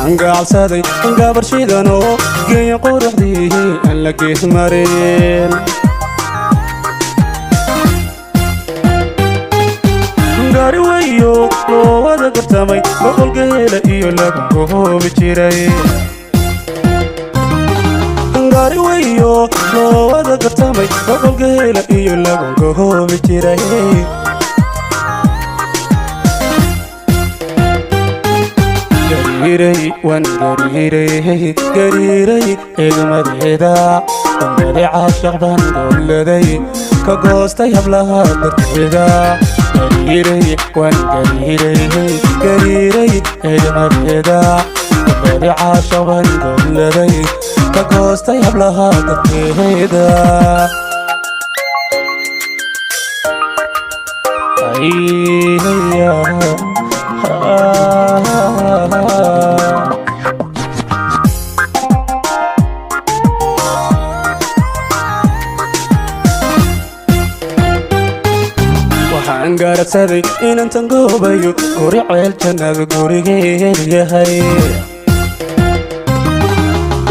waxaan gacalsaday gabar shidan oo geeya quruxdii aan la gees marin gaari weyo loo wada gartamay boqol geela iyo lagu goobi jiray gaari weyo loo wada gartamay boqol geela iyo lagu goobi jiray gariiray waan gariiray eegmadeeda dambade caashaq baan gooladay ka goostay hablaha darteeda gariiray waan gariiray eegmadeeda dambade caashaq baan gooladay ka goostay hablaha darteeda waxaan gaaragsaday inantan goobayo guri ceel jannada gurigeed yahay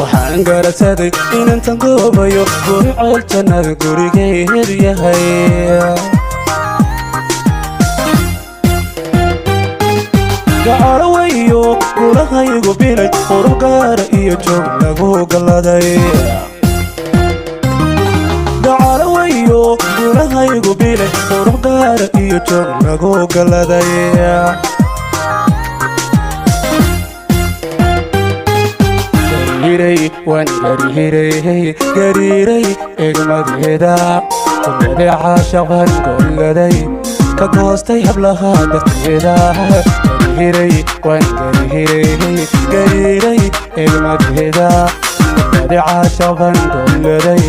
waxaan gaaragsaday inantan goobayo guri ceel jannada gurigeed yahay gacalo weyo gulahaygu bilay qurux gaara iyo joog lagu galladay gacalo weyo gulahaygu bilay qurux gaara iyo joog lagu galladay gariiray waan gariiray eegmadeeda dambade caashaq baan gooladay ka goostay hablaha darteeda gariiray waan gariiray eegmadeeda dambade caashaq baan gooladay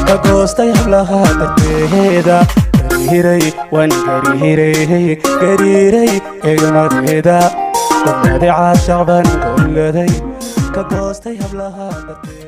ka goostay hablaha darteeda gariiray waan gariiray eegmadeeda dambade caashaq baan gooladay ka goostay hablaha darteeda